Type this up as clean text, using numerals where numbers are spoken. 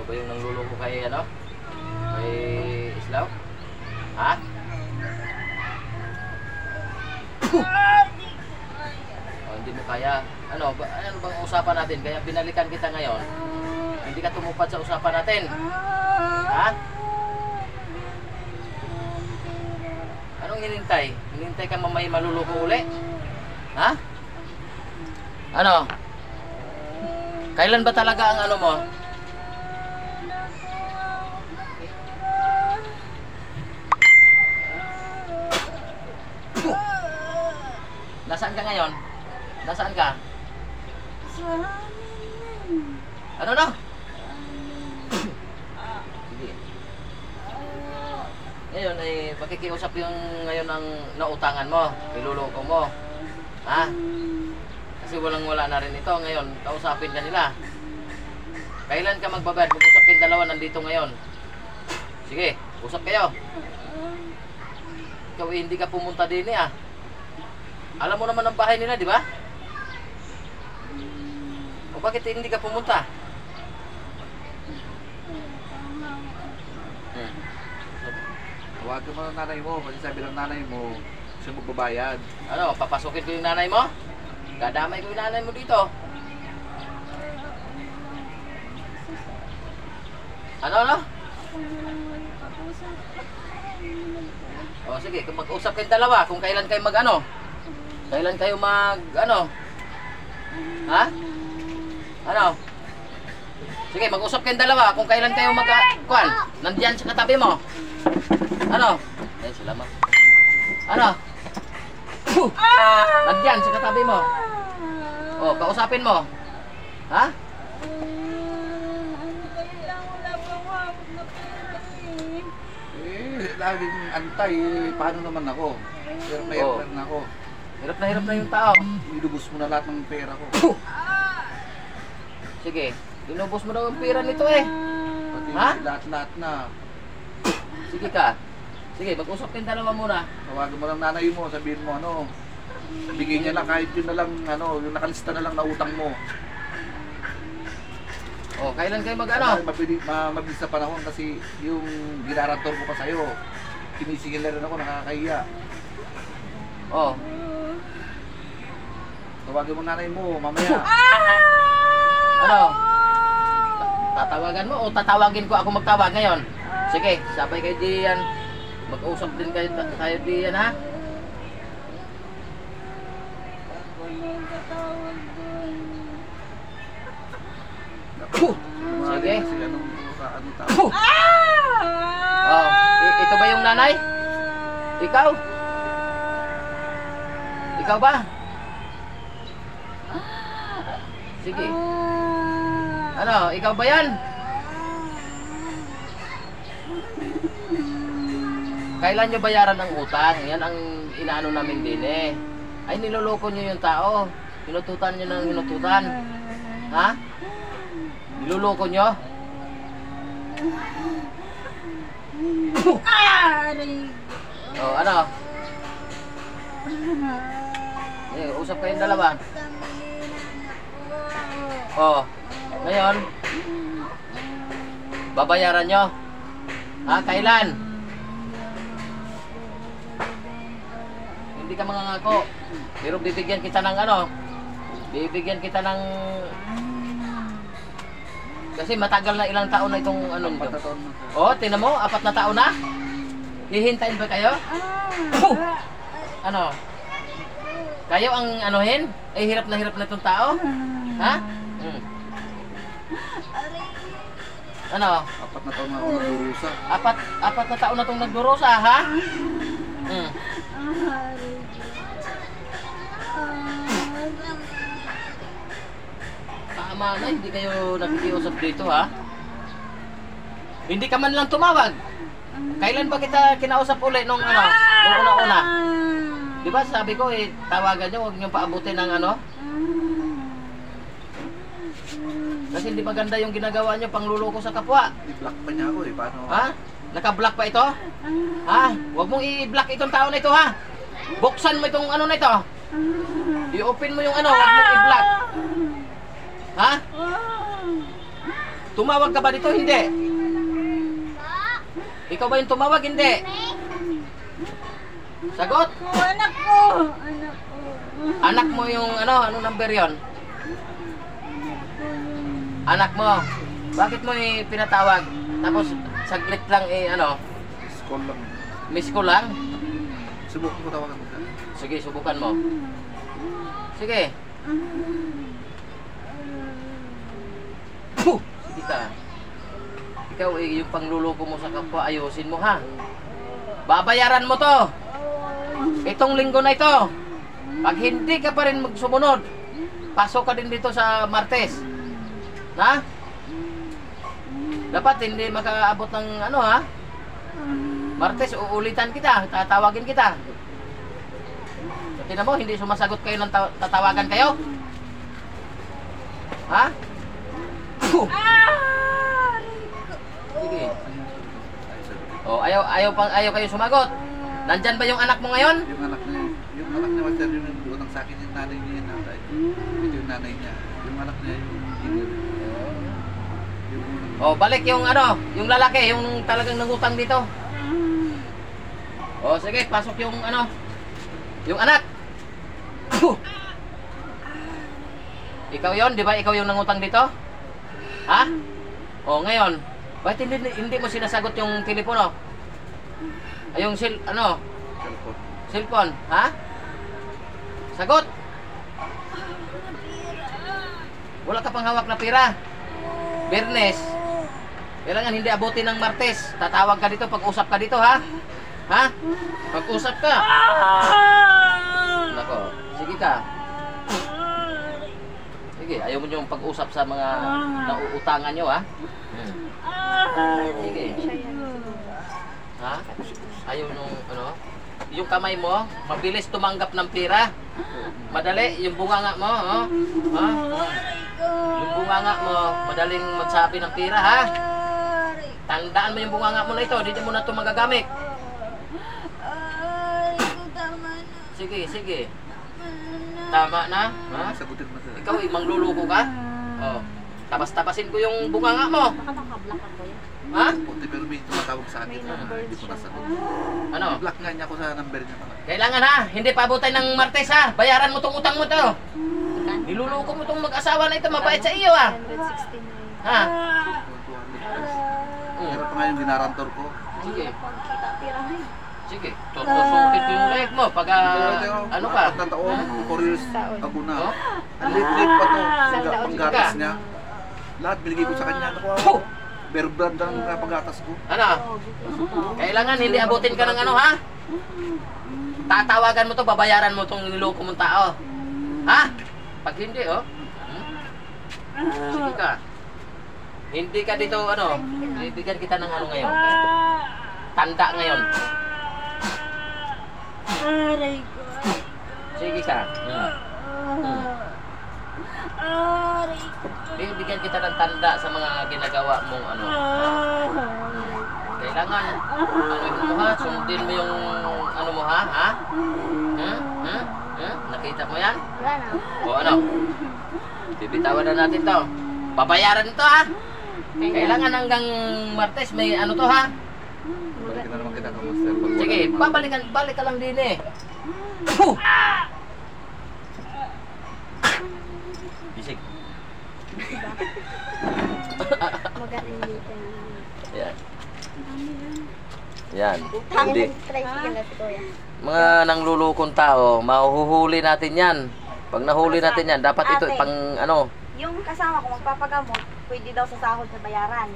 ba yung nangluloko kay ano? Kay Islaw? Ha? Hindi mo kaya. Ano bang usapan natin? Kaya binalikan kita ngayon. Hindi ka tumupad sa usapan natin. Ha? Anong hinintay? Hinintay ka mamay maluloko uli? Ha? Ano? Kailan ba talaga ang ano mo? Nasaan ka ngayon? Nasaan ka? Ano na? Sige. Ngayon ay pakikiusap yung ngayon ang nautangan mo, niluloko mo. Ha? Kasi walang-wala na rin ito ngayon. Kausapin ka nila. Kailan ka magbabayad? Mag-usap kayong dalawa nandito ngayon. Sige, usap kayo. Ikaw hindi ka pumunta din eh ah. Alam mo naman ang bahay nila, di ba? O bakit hindi ka pumunta? Tawagan mo ng nanay mo. Kasi sabi ng nanay mo, siya magbabayad. Ano, papasukin ko yung nanay mo? Dadamay ko yung nanay mo dito. Ano? O sige, mag-usap kayong dalawa kung kailan kayo mag-ano. Kailan kayo mag-ano? Ha? Ano? Sige, mag-usap kayong dalawa kung kailan kayo mag-kuan. Nandiyan sa katabi mo. Ano? Ay, salamat. Ano? Nandiyan sa katabi mo. O, kausapin mo. Ha? Laging antay. Paano naman ako? Hirap na hirap na ako. Hirap na yung tao. Inubos mo na lahat ng pera ko. Sige, inubos mo na yung pera nito eh. Pati Ha? lahat-lahat na. Sige ka. Sige, mag-usap kayong dalawa muna. Tawagan mo ng nanay mo, sabihin mo ano. Bigay niya lang kahit yun na lang, ano, yung nakalista na lang na utang mo. O, kailan kayo mag-ano? Mabilis sa panahon kasi yung ginarantor ko pa sa'yo. Kinisigil na rin ako, nakakahiya. O. Tawagan mo nanay mo, mamaya. Ano? Tatawagan mo o tatawagin ko ako magtawag ngayon? Sige, sabay kayo diyan. Mag-usap din kayo diyan ha? Sige. Oh, ito ba yung nanay? Ikaw? Ikaw ba? Sige. Ano, ikaw ba yan? Kailan nyo bayaran ang utang? Yan ang inaano namin din eh. Ay, niloloko nyo yung tao. Hinututan nyo ng hinututan. Ha? Niloloko nyo? Oh, ano? Eh, usap kayong dalawa. Oh, ngayon, babayaran nyo? Ha? Kailan? Hindi ka mangangako. Pero bibigyan kita ng ano? Bibigyan kita ng... Kasi matagal na ilang taon na itong ano nito. Oh, tingnan mo, 4 na taon na. Hihintayin ba kayo? Ano? Kayo ang anuhin? Eh, hirap na itong tao? Ha? Ano? 4 na taon na ako nagdurusa. 4 na taon na itong nagdurusa, ha? Tama na, hindi kayo nakikiusap dito ha. Hindi ka man lang tumawag. Kailan ba kita kinausap ulit nung ano? Nung una-una? Di ba sabi ko eh, tawagan nyo, huwag nyo paabutin ng ano? Kasi hindi maganda yung ginagawa nyo, pangluloko sa kapwa. I-block pa niya ako eh, paano? Ha? Naka-block pa ito? Ha? Huwag mong i-block itong tao na ito ha. Buksan mo itong ano na ito. I-open mo yung ano, huwag mong i-block. Ha? Tumawag ka ba dito? Hindi. Ikaw ba yung tumawag? Hindi. Sagot? Anak ko. Anak ko. Anak mo yung ano number yon? Anak mo. Bakit mo pinatawag? Tapos saglit lang School lang. miss ko lang. Subukan ko tawagan mo. Sige, subukan mo. Sige. Puh! Sige ka. Ikaw yung pangluloko mo sa kapwa, ayusin mo ha. Babayaran mo to. Itong linggo na ito. Pag hindi ka pa rin magsumunod, pasok ka din dito sa Martes. Ha? Dapat hindi makaabot ng ha? Martes, uulitan kita, tatawagin kita. So, tingnan mo, hindi sumasagot kayo ng tatawagan kayo? Ha? Puh! Sige. Oh, ayaw kayo sumagot. Nandyan ba yung anak mo ngayon? Yung anak niya, master, yung utang sa akin, yung nanay niya, yung nanay. Ito yung nanay niya. Yung anak niya, Oh, balik yung yung lalaki, yung talagang nangutang dito. Oh, sige, pasok yung yung anak. Puh! Ikaw yon, di ba? Ikaw yung nangutang dito? Ha? Oh, ngayon, bakit hindi mo sinasagot yung telepono? Ay, yung cellphone. cellphone, ha? Sagot. Wala ka pang hawak na pera. Bernes. Kailangan hindi abutin ng Martes. Tatawag ka dito, pag-usap ka dito, ha? Ha? Pag-usap ka. Nako, sige ka. Sige, ayaw mo yung pag-usap sa mga nauutangan nyo, ha? Sige. Ha? Ayaw nung yung kamay mo, mabilis tumanggap ng pera. Madali, yung bunganga mo, ha? Yung bunganga mo, madaling magsabi ng pera, ha? Tandaan mo yung bunganga mo na ito, hindi mo na ito magagamit. Sige, sige. Tama na, ha? Sagutin mo sir. Ikaw, mangluluko ka? Oh. Tabas-tabasin ko yung bunganga mo. Baka nakablock ako yan. Ha? Puti, pero may tumatawag sa akin. Hindi ko nasagot. Ano? Block nga niya ako sa number niya. Kailangan ha, hindi pa abutin ng Martes ha. Bayaran mo tong utang mo to. Niluluko mo tong mag-asawa na ito, mabait sa iyo ha. 169. Ha? 200 plus. Pero pa nga yung ginarantor ko. Sige. Pagkita pira na yun. Sige, tutusungkit ko yung life mo pag ano ka? 4 taon, 4 years ago na. Oh? Ang lit-lit pa to. taon. Panggatas niya. Lahat binigay ko sa kanya. Nakuha ko. Pero brand ang paggatas ko. Ano? Kailangan hindi abutin ka ng ha? Tatawagan mo to, babayaran mo tong niloko mong tao. Ha? Pag hindi sige ka. Hindi ka dito bibigyan kita ng ngayon. Tanda ngayon. Aray ko. Sige ka. Aray ko. Bibigyan kita ng tanda sa mga ginagawa mong Kailangan mo ha, sundin mo yung mo ha? Ha? Nakita mo yan? Wala na. O bibitawan na natin to. Babayaran ito ha. Kailangan hanggang Martes may to ha. Balikin na naman kita ng master. Sige, balik ka lang din eh. Puh! Bisig. Magaling dito. Yan. Yan. Hindi. Tricycle na si Kuya. Mga nanglulukong tao, mahuhuli natin yan. Pag nahuli natin yan, dapat ito Ate. pang Yung kasama ko magpapagamot, pwede daw sa sahod sa bayaran.